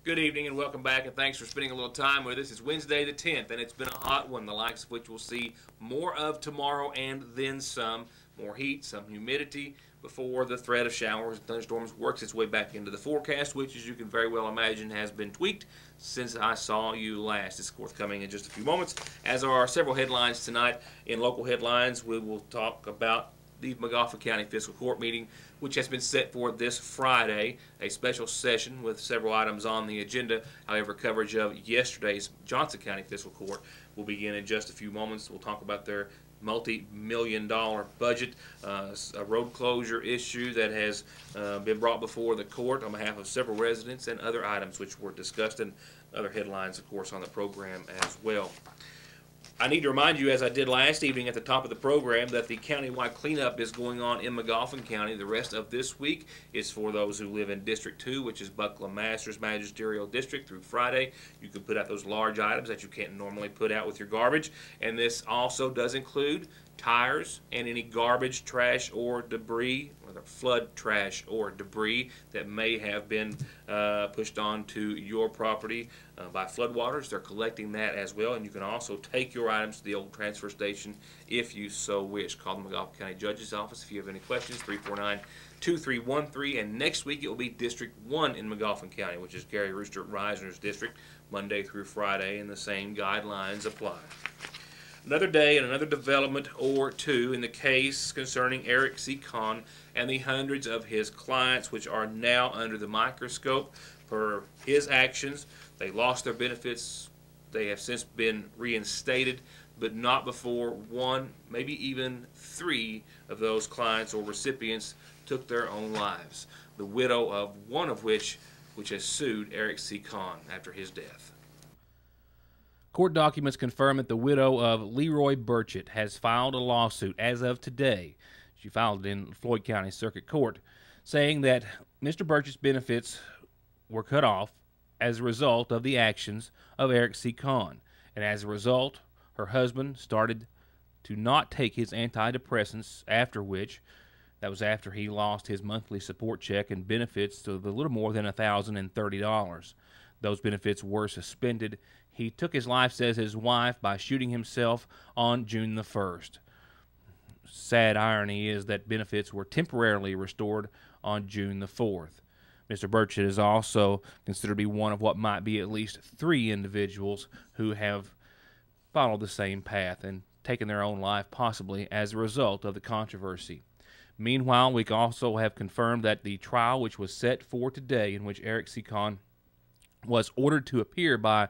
Good evening and welcome back, and thanks for spending a little time with us. It's Wednesday the 10th, and it's been a hot one, the likes of which we'll see more of tomorrow and then some. More heat, some humidity before the threat of showers and thunderstorms works its way back into the forecast, which, as you can very well imagine, has been tweaked since I saw you last. It's forthcoming in just a few moments. As are several headlines tonight. In local headlines, we will talk about the McGoffin County Fiscal Court meeting, which has been set for this Friday, a special session with several items on the agenda. However, coverage of yesterday's Johnson County Fiscal Court will begin in just a few moments. We'll talk about their multi-million-dollar budget, a road closure issue that has been brought before the court on behalf of several residents, and other items which were discussed, and other headlines, of course, on the program as well. I need to remind you, as I did last evening at the top of the program, that the countywide cleanup is going on in McGoffin County. The rest of this week is for those who live in District 2, which is Buckland Masters Magisterial District, through Friday. You can put out those large items that you can't normally put out with your garbage. And this also does include tires and any garbage, trash, or debris, whether flood trash or debris that may have been pushed onto your property by floodwaters. They're collecting that as well, and you can also take your items to the old transfer station if you so wish. Call the McGoffin County Judge's Office if you have any questions, 349-2313, and next week it will be District 1 in McGoffin County, which is Gary Rooster Reisner's district, Monday through Friday, and the same guidelines apply. Another day and another development or two in the case concerning Eric C. Kahn and the hundreds of his clients, which are now under the microscope for his actions. They lost their benefits. They have since been reinstated, but not before one, maybe even three of those clients or recipients took their own lives. The widow of one of which has sued Eric C. Kahn after his death. Court documents confirm that the widow of Leroy Burchett has filed a lawsuit as of today. She filed it in Floyd County Circuit Court, saying that Mr. Burchett's benefits were cut off as a result of the actions of Eric C. Kahn. And as a result, her husband started to not take his antidepressants, after which, that was after he lost his monthly support check and benefits to a little more than $1,030. Those benefits were suspended. He took his life, says his wife, by shooting himself on June the 1st. Sad irony is that benefits were temporarily restored on June the 4th. Mr. Burchett is also considered to be one of what might be at least three individuals who have followed the same path and taken their own life, possibly as a result of the controversy. Meanwhile, we also have confirmed that the trial, which was set for today, in which Eric C. Kahn was ordered to appear by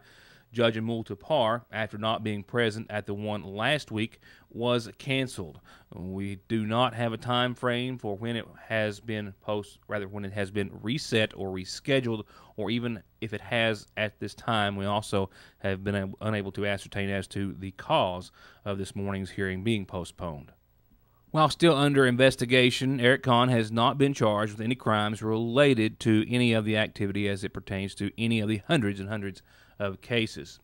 Judge Amul Tapar after not being present at the one last week, was canceled. We do not have a time frame for when it has been when it has been reset or rescheduled, or even if it has at this time. We also have been unable to ascertain as to the cause of this morning's hearing being postponed. While still under investigation, Eric Kahn has not been charged with any crimes related to any of the activity as it pertains to any of the hundreds and hundreds of cases.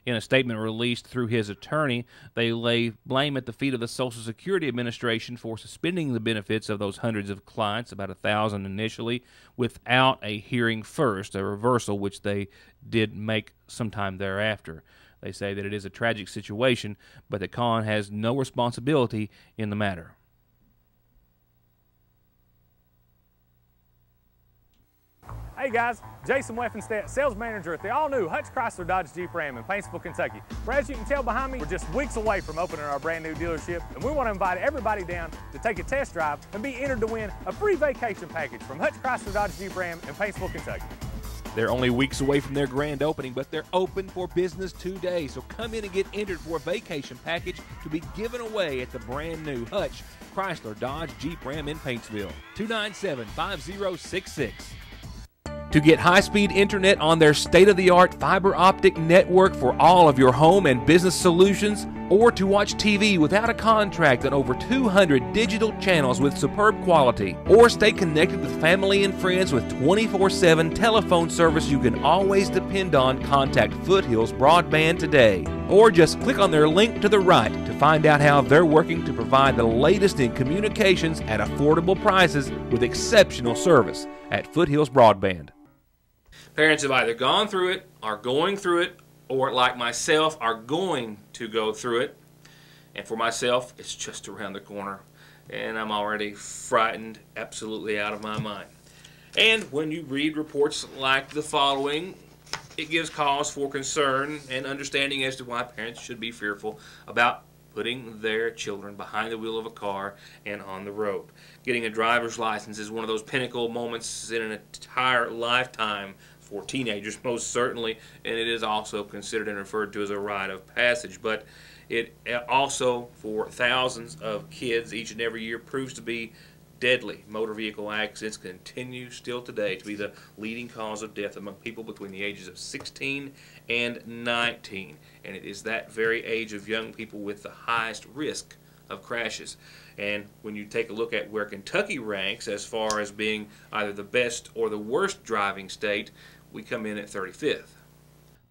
In a statement released through his attorney, they lay blame at the feet of the Social Security Administration for suspending the benefits of those hundreds of clients, about 1,000 initially, without a hearing first, a reversal which they did make sometime thereafter. They say that it is a tragic situation, but that Kahn has no responsibility in the matter. Hey guys, Jason Weffenstedt, sales manager at the all-new Hutch Chrysler Dodge Jeep Ram in Paintsville, Kentucky. Where, as you can tell behind me, we're just weeks away from opening our brand new dealership, and we want to invite everybody down to take a test drive and be entered to win a free vacation package from Hutch Chrysler Dodge Jeep Ram in Paintsville, Kentucky. They're only weeks away from their grand opening, but they're open for business today. So come in and get entered for a vacation package to be given away at the brand new Hutch Chrysler Dodge Jeep Ram in Paintsville. 297-5066. To get high-speed internet on their state-of-the-art fiber optic network for all of your home and business solutions, or to watch TV without a contract on over 200 digital channels with superb quality, or stay connected with family and friends with 24/7 telephone service you can always depend on, contact Foothills Broadband today. Or just click on their link to the right to find out how they're working to provide the latest in communications at affordable prices with exceptional service at Foothills Broadband. Parents have either gone through it, are going through it, or like myself, are going to go through it. And for myself, it's just around the corner, and I'm already frightened absolutely out of my mind. And when you read reports like the following, it gives cause for concern and understanding as to why parents should be fearful about putting their children behind the wheel of a car and on the road. Getting a driver's license is one of those pinnacle moments in an entire lifetime for teenagers, most certainly, and it is also considered and referred to as a rite of passage. But it also, for thousands of kids each and every year, proves to be deadly. Motor vehicle accidents continue still today to be the leading cause of death among people between the ages of 16 and 19. And it is that very age of young people with the highest risk of crashes. And when you take a look at where Kentucky ranks as far as being either the best or the worst driving state, we come in at 35th.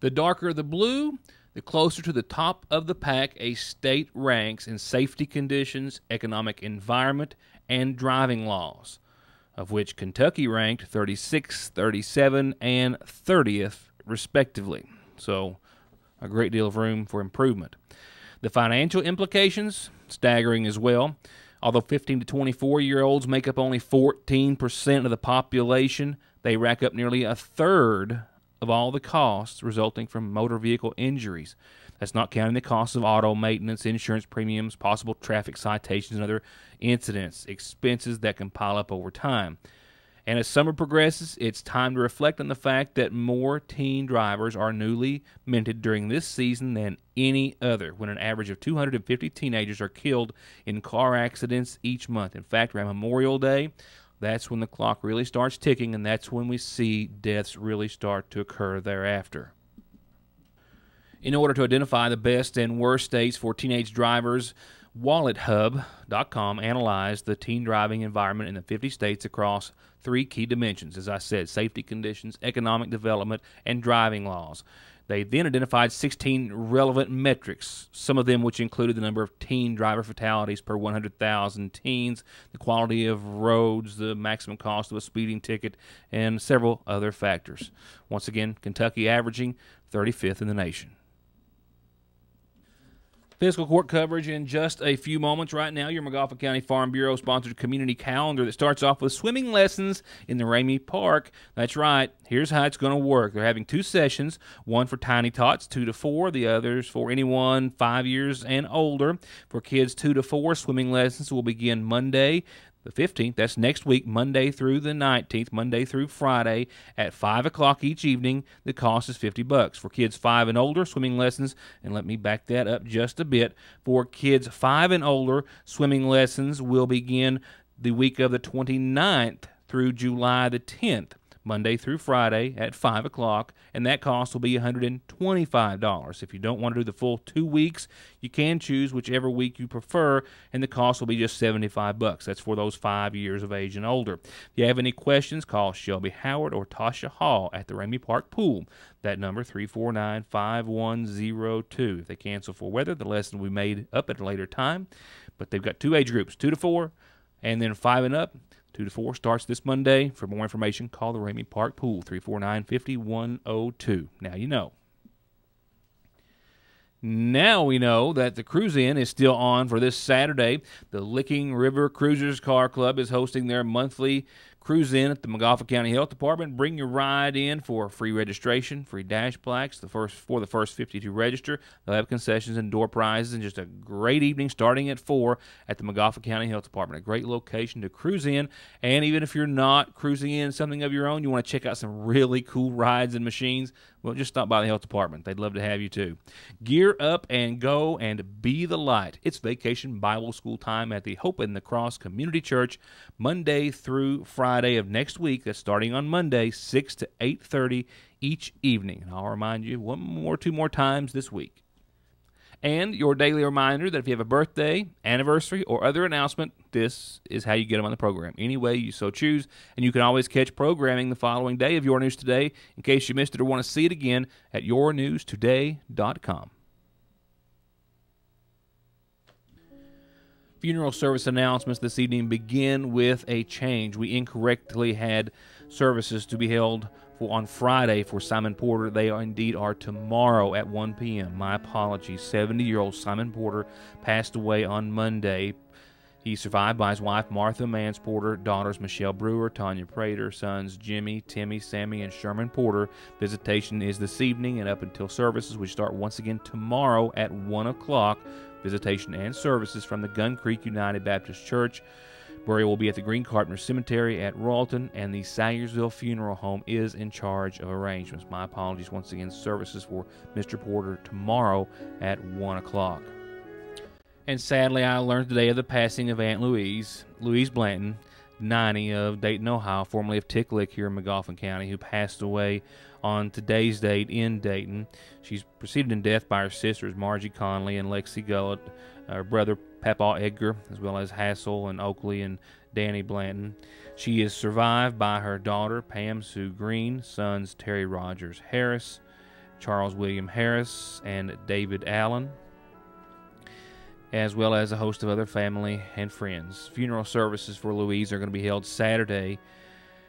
The darker the blue, the closer to the top of the pack a state ranks in safety conditions, economic environment, and driving laws, of which Kentucky ranked 36th, 37th, and 30th, respectively. So, a great deal of room for improvement. The financial implications, staggering as well. Although 15 to 24-year-olds make up only 14% of the population, they rack up nearly a third of all the costs resulting from motor vehicle injuries. That's not counting the costs of auto maintenance, insurance premiums, possible traffic citations, and other incidents, expenses that can pile up over time. And as summer progresses, it's time to reflect on the fact that more teen drivers are newly minted during this season than any other, when an average of 250 teenagers are killed in car accidents each month. In fact, around Memorial Day, that's when the clock really starts ticking, and that's when we see deaths really start to occur thereafter. In order to identify the best and worst states for teenage drivers, WalletHub.com analyzed the teen driving environment in the 50 states across three key dimensions, as I said: safety conditions, economic development, and driving laws. They then identified 16 relevant metrics, some of them which included the number of teen driver fatalities per 100,000 teens, the quality of roads, the maximum cost of a speeding ticket, and several other factors. Once again, Kentucky averaging 35th in the nation. Fiscal court coverage in just a few moments. Right now, your McGoffin County Farm Bureau sponsored community calendar that starts off with swimming lessons in the Ramey Park. That's right. Here's how it's going to work. They're having two sessions, one for tiny tots, 2 to 4, the others for anyone 5 years and older. For kids 2 to 4, swimming lessons will begin Monday, the 15th, that's next week, Monday through the 19th, Monday through Friday at 5 o'clock each evening. The cost is $50. For kids 5 and older, swimming lessons, and let me back that up just a bit. For kids 5 and older, swimming lessons will begin the week of the 29th through July the 10th. Monday through Friday at 5 o'clock, and that cost will be $125. If you don't want to do the full 2 weeks, you can choose whichever week you prefer, and the cost will be just $75. That's for those 5 years of age and older. If you have any questions, call Shelby Howard or Tasha Hall at the Ramey Park Pool. That number, 349-5102. If they cancel for weather, the lesson will be made up at a later time, but they've got two age groups, 2 to 4, and then 5 and up. 2 to 4 starts this Monday. For more information, call the Ramey Park Pool, 349-5102. Now you know. Now we know that the cruise-in is still on for this Saturday. The Licking River Cruisers Car Club is hosting their monthly cruise-in at the McGoffin County Health Department. Bring your ride in for free registration, free dash plaques for the first 50 to register. They'll have concessions and door prizes, and just a great evening starting at 4 at the McGoffin County Health Department. A great location to cruise in, and even if you're not cruising in something of your own, you want to check out some really cool rides and machines, well, just stop by the health department. They'd love to have you too. Gear up and go and be the light. It's Vacation Bible School time at the Hope in the Cross Community Church, Monday through Friday of next week. That's starting on Monday, 6 to 8:30 each evening. And I'll remind you two more times this week. And your daily reminder that if you have a birthday, anniversary, or other announcement, this is how you get them on the program, any way you so choose. And you can always catch programming the following day of Your News Today in case you missed it or want to see it again at yournewstoday.com. Funeral service announcements this evening begin with a change. We incorrectly had services to be held on Friday for Simon Porter. They indeed are tomorrow at 1 p.m. My apologies. 70-year-old Simon Porter passed away on Monday. He's survived by his wife, Martha Mans Porter, daughters Michelle Brewer, Tanya Prater, sons Jimmy, Timmy, Sammy, and Sherman Porter. Visitation is this evening and up until services, which start once again tomorrow at 1 o'clock. Visitation and services from the Gun Creek United Baptist Church. Burial will be at the Green Carpenter Cemetery at Royalton, and the Sayersville Funeral Home is in charge of arrangements. My apologies once again. Services for Mr. Porter tomorrow at 1 o'clock. And sadly, I learned today of the passing of Aunt Louise Blanton, 90, of Dayton, Ohio, formerly of Ticklick here in McGoffin County, who passed away on today's date in Dayton. She's preceded in death by her sisters Margie Conley and Lexi Gullett, her brother Papa Edgar, as well as Hassel and Oakley and Danny Blanton. She is survived by her daughter Pam Sue Green, sons Terry Rogers Harris, Charles William Harris, and David Allen, as well as a host of other family and friends. Funeral services for Louise are going to be held Saturday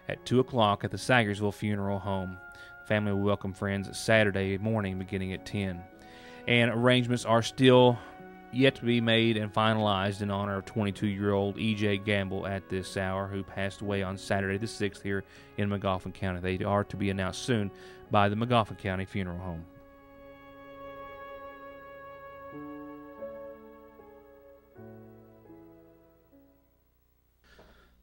at 2 o'clock at the Sayersville Funeral Home. Family will welcome friends Saturday morning beginning at 10. And arrangements are still yet to be made and finalized in honor of 22-year-old E.J. Gamble at this hour, who passed away on Saturday the 6th here in McGoffin County. They are to be announced soon by the McGoffin County Funeral Home.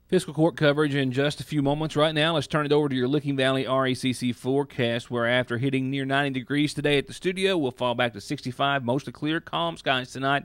Fiscal court coverage in just a few moments. Right now, let's turn it over to your Licking Valley RECC forecast, where after hitting near 90 degrees today at the studio, we'll fall back to 65, mostly clear, calm skies tonight.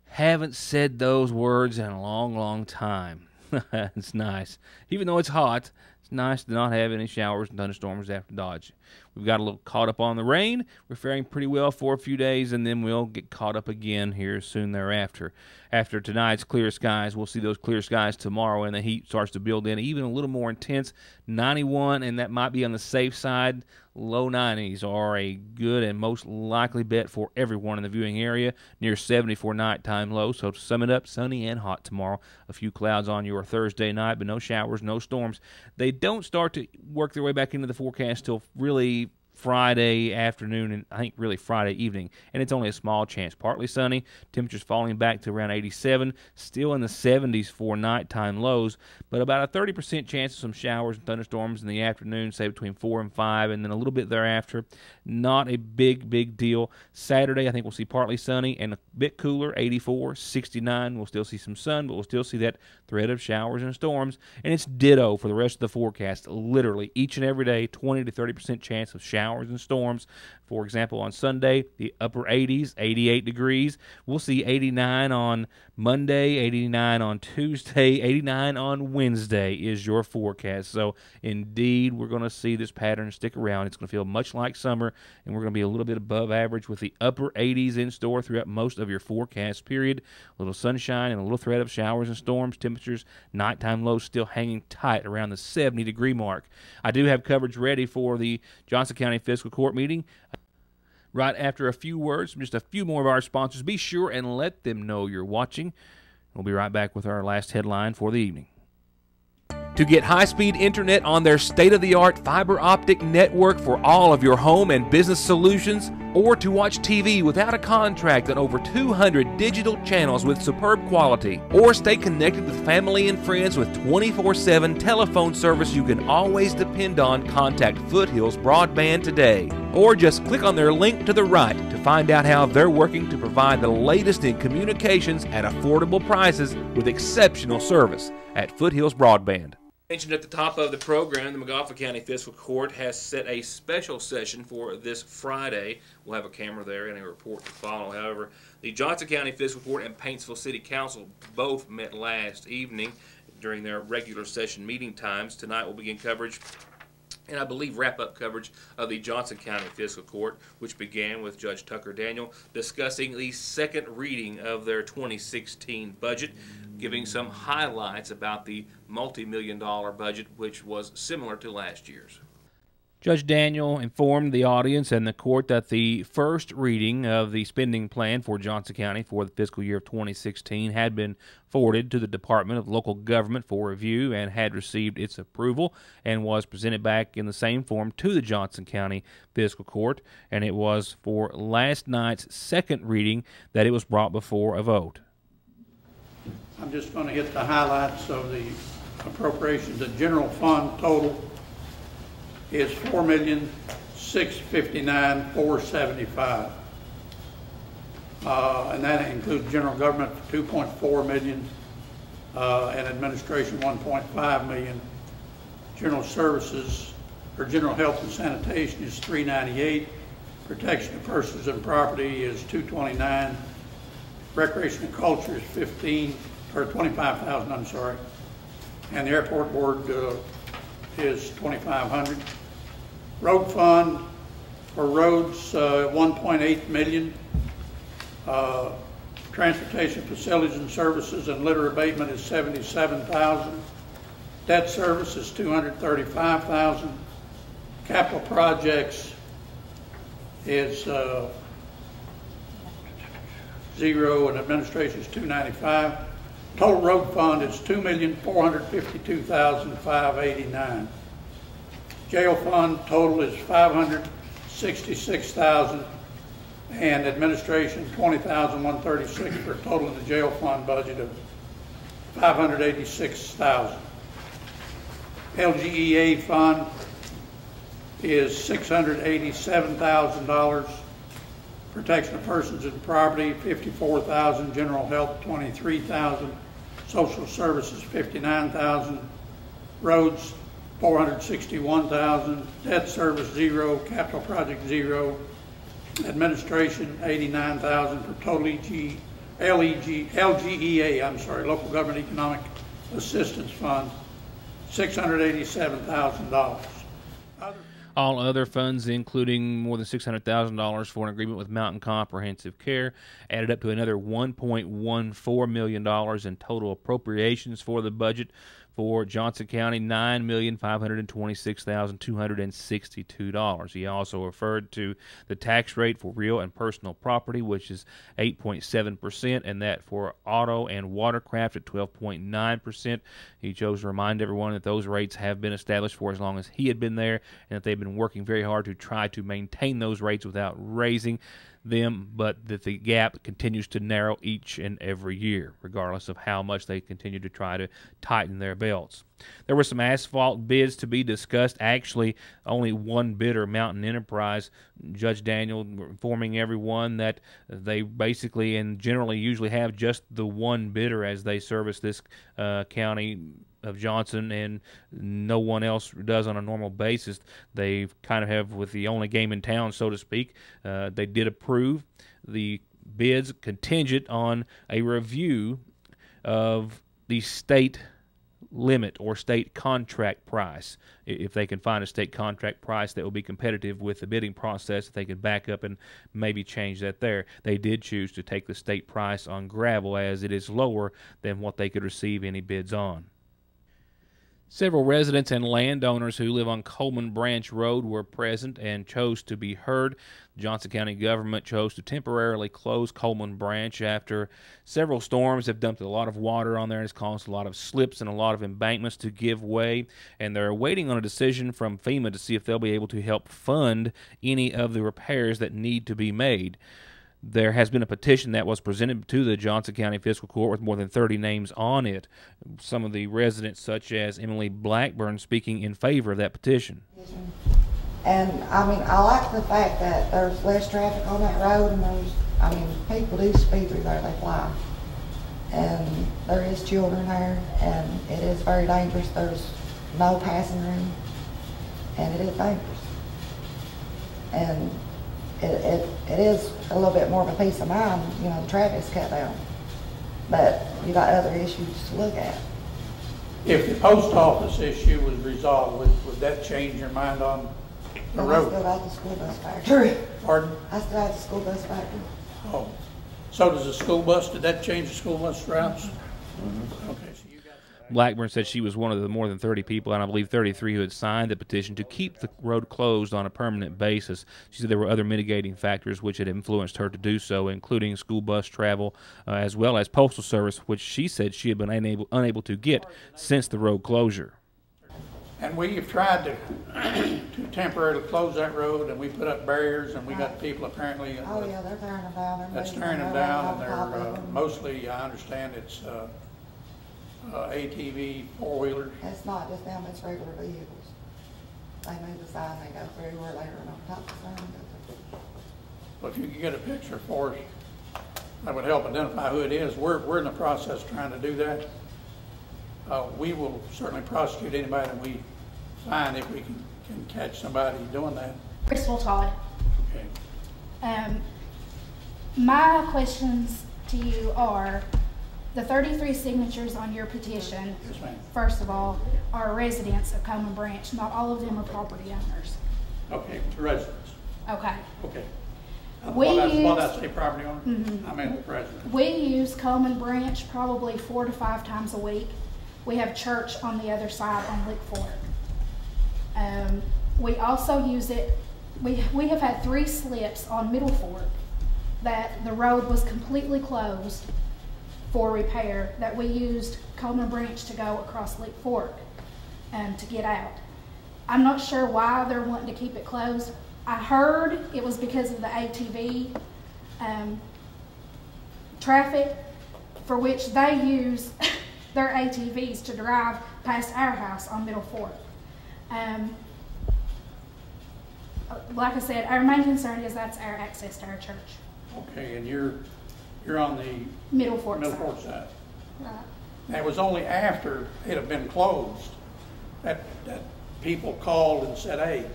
Haven't said those words in a long, long time. It's nice. Even though it's hot, it's nice to not have any showers and thunderstorms after Dodge. We've got a little caught up on the rain. We're faring pretty well for a few days, and then we'll get caught up again here soon thereafter. After tonight's clear skies, we'll see those clear skies tomorrow, and the heat starts to build in even a little more intense. 91, and that might be on the safe side. Low 90s are a good and most likely bet for everyone in the viewing area. Near 70 for nighttime low. So to sum it up, sunny and hot tomorrow. A few clouds on your Thursday night, but no showers, no storms. They don't start to work their way back into the forecast till really Friday afternoon and I think really Friday evening, and it's only a small chance. Partly sunny, temperatures falling back to around 87, still in the 70s for nighttime lows, but about a 30% chance of some showers and thunderstorms in the afternoon, say between 4 and 5, and then a little bit thereafter. Not a big deal. Saturday, I think we'll see partly sunny and a bit cooler, 84, 69. We'll still see some sun, but we'll still see that threat of showers and storms, and it's ditto for the rest of the forecast. Literally, each and every day, 20 to 30% chance of showers and storms. For example, on Sunday, the upper 80s, 88 degrees. We'll see 89 on Monday, 89 on Tuesday, 89 on Wednesday is your forecast. So, indeed, we're going to see this pattern stick around. It's going to feel much like summer, and we're going to be a little bit above average with the upper 80s in store throughout most of your forecast period. A little sunshine and a little threat of showers and storms. Temperatures, nighttime lows still hanging tight around the 70-degree mark. I do have coverage ready for the Johnson County Fiscal Court meeting right after a few words from just a few more of our sponsors. Be sure and let them know you're watching. We'll be right back with our last headline for the evening. To get high-speed internet on their state-of-the-art fiber optic network for all of your home and business solutions, or to watch TV without a contract on over 200 digital channels with superb quality, or stay connected with family and friends with 24/7 telephone service you can always depend on, contact Foothills Broadband today. Or just click on their link to the right to find out how they're working to provide the latest in communications at affordable prices with exceptional service at Foothills Broadband. Mentioned at the top of the program, the McGoffin County Fiscal Court has set a special session for this Friday. We'll have a camera there and a report to follow. However, the Johnson County Fiscal Court and Paintsville City Council both met last evening during their regular session meeting times. Tonight we'll begin coverage and I believe wrap-up coverage of the Johnson County Fiscal Court, which began with Judge Tucker Daniel discussing the second reading of their 2016 budget, giving some highlights about the multi-million-dollar budget, which was similar to last year's. Judge Daniel informed the audience and the court that the first reading of the spending plan for Johnson County for the fiscal year of 2016 had been forwarded to the Department of Local Government for review and had received its approval and was presented back in the same form to the Johnson County Fiscal Court, and it was for last night's second reading that it was brought before a vote. I'm just going to hit the highlights of the appropriations. The general fund total is $4,659,475, and that includes general government for $2.4 million, and administration $1.5 million. General services or general health and sanitation is $398. Protection of persons and property is $229. Recreation and culture is $25,000. I'm sorry, and the airport board is $2,500. Road fund for roads, $1.8 million. Transportation facilities and services and litter abatement is $77,000. Debt service is $235,000. Capital projects is zero, and administration is $295,000. Total road fund is $2,452,589. Jail fund total is $566,000, and administration $20,136 for a total in the jail fund budget of $586,000. LGEA fund is $687,000. Protection of persons and property $54,000. General health $23,000. Social services $59,000. Roads $461,000. Debt service zero. Capital project zero. Administration $89,000 for total LGEA. I'm sorry, Local Government Economic Assistance Fund $687,000. All other funds, including more than $600,000 for an agreement with Mountain Comprehensive Care, added up to another $1.14 million in total appropriations for the budget for Johnson County, $9,526,262. He also referred to the tax rate for real and personal property, which is 8.7%, and that for auto and watercraft at 12.9%. He chose to remind everyone that those rates have been established for as long as he had been there, and that they've been working very hard to try to maintain those rates without raising them, but that the gap continues to narrow each and every year, regardless of how much they continue to try to tighten their belts. There were some asphalt bids to be discussed. Actually, only one bidder, Mountain Enterprise. Judge Daniel informing everyone that they basically and generally usually have just the one bidder as they service this county of Johnson, and no one else does on a normal basis. They kind of have with the only game in town, so to speak. They did approve the bids contingent on a review of the state limit or state contract price. If they can find a state contract price that will be competitive with the bidding process, if they can back up and maybe change that there. They did choose to take the state price on gravel, as it is lower than what they could receive any bids on. Several residents and landowners who live on Coleman Branch Road were present and chose to be heard. The Johnson County government chose to temporarily close Coleman Branch after several storms have dumped a lot of water on there and has caused a lot of slips and a lot of embankments to give way. And they're waiting on a decision from FEMA to see if they'll be able to help fund any of the repairs that need to be made. There has been a petition that was presented to the Johnson County Fiscal Court with more than 30 names on it. Some of the residents, such as Emily Blackburn, speaking in favor of that petition. And I mean, I like the fact that there's less traffic on that road, and people do speed through there, they fly. And there is children there, and it is very dangerous. There's no passing room, and it is dangerous. And it is a little bit more of a peace of mind, the traffic's cut down. But you got other issues to look at. If the post office issue was resolved, would that change your mind on the road? I still got the school bus factory. Pardon? I still have the school bus factory. Oh. So does the school bus, did that change the school bus routes? Mm-hmm. Okay, so you got Blackburn said she was one of the more than 30 people, and I believe 33, who had signed the petition to keep the road closed on a permanent basis. She said there were other mitigating factors which had influenced her to do so, including school bus travel, as well as postal service, which she said she had been unable to get since the road closure. And we've tried to temporarily close that road, and we put up barriers, and we got people apparently. Oh yeah, they're tearing them down. That's tearing them down, and they're mostly, I understand, it's ATV, four-wheelers. It's not just them, it's regular vehicles. They move the sign, they go through where they run on top of the sign. Well, if you could get a picture for us, that would help identify who it is. We're in the process trying to do that. We will certainly prosecute anybody that we find if we can catch somebody doing that. Crystal Todd. Okay. My questions to you are, the 33 signatures on your petition, Yes, ma'am. first of all, are residents of Coleman Branch. Not all of them are property owners. Okay, residents. Okay. Okay. We What did I use- say, property owner? I meant residents. We use Coleman Branch probably 4 to 5 times a week. We have church on the other side on Lick Fork. We also use it, we have had 3 slips on Middle Fork that the road was completely closed for repair, that we used Coleman Branch to go across Lick Fork to get out. I'm not sure why they're wanting to keep it closed. I heard it was because of the ATV traffic, for which they use their ATVs to drive past our house on Middle Fork. Like I said, our main concern is that's our access to our church. Okay, and you're on the Middle Fork Fork side. side. Right. And it was only after it had been closed that people called and said, hey,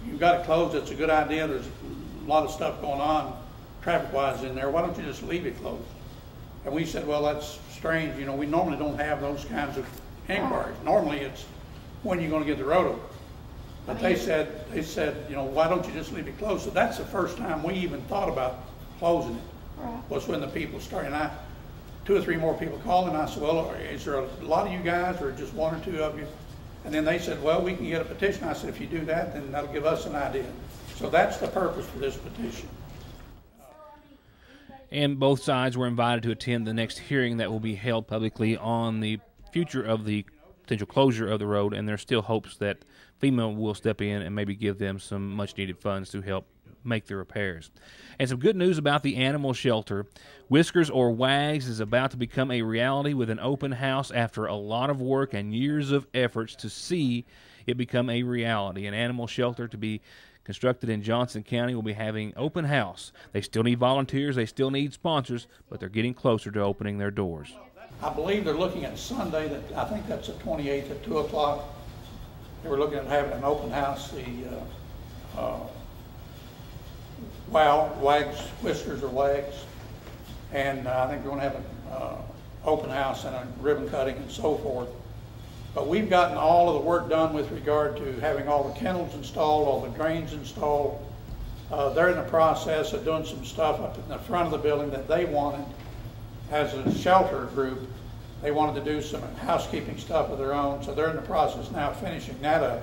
you've got it closed, it's a good idea, there's a lot of stuff going on traffic-wise in there, why don't you just leave it closed? And we said, well, that's strange, you know, we normally don't have those kinds of inquiries. Normally it's when you're going to get the road open. But they said, you know, why don't you just leave it closed? So that's the first time we even thought about closing it. Right. Was when the people started. And 2 or 3 more people called, and I said, well, is there a lot of you guys or just 1 or 2 of you? And then they said, well, we can get a petition. I said, if you do that, then that'll give us an idea. So that's the purpose for this petition. And both sides were invited to attend the next hearing that will be held publicly on the future of the potential closure of the road, and there's still hopes that FEMA will step in and maybe give them some much-needed funds to help make the repairs. And some good news about the animal shelter. Whiskers or Wags is about to become a reality with an open house after a lot of work and years of efforts to see it become a reality. An animal shelter to be constructed in Johnson County will be having open house. They still need volunteers, they still need sponsors, but they're getting closer to opening their doors. I believe they're looking at Sunday, I think that's the 28th at 2 o'clock. They were looking at having an open house. Wags, Whiskers or Wags. And I think we're going to have an open house and a ribbon cutting and so forth. But we've gotten all of the work done with regard to having all the kennels installed, all the drains installed. They're in the process of doing some stuff up in the front of the building that they wanted as a shelter group. They wanted to do some housekeeping stuff of their own, so they're in the process now of finishing that up.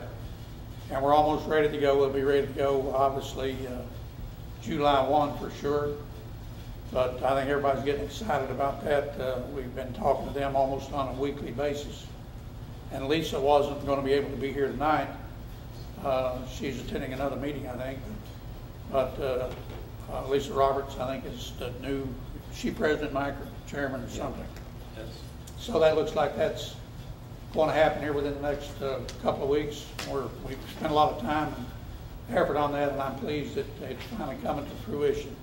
And we're almost ready to go. We'll be ready to go, obviously, July 1 for sure. But I think everybody's getting excited about that. We've been talking to them almost on a weekly basis. And Lisa wasn't going to be able to be here tonight. She's attending another meeting, I think. But Lisa Roberts, I think, is the new, she president, Mike, or chairman or something. Yes. So that looks like that's going to happen here within the next couple of weeks. We've spent a lot of time and effort on that, and I'm pleased that it's finally coming to fruition.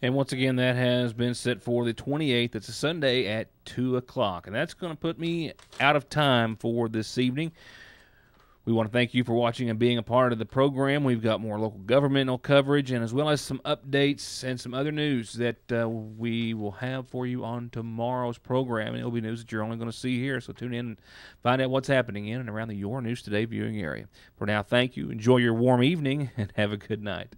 And once again, that has been set for the 28th. It's a Sunday at 2 o'clock. And that's going to put me out of time for this evening. We want to thank you for watching and being a part of the program. We've got more local governmental coverage and as well as some updates and some other news that we will have for you on tomorrow's program. And it'll be news that you're only going to see here. So tune in and find out what's happening in and around the Your News Today viewing area. For now, thank you. Enjoy your warm evening and have a good night.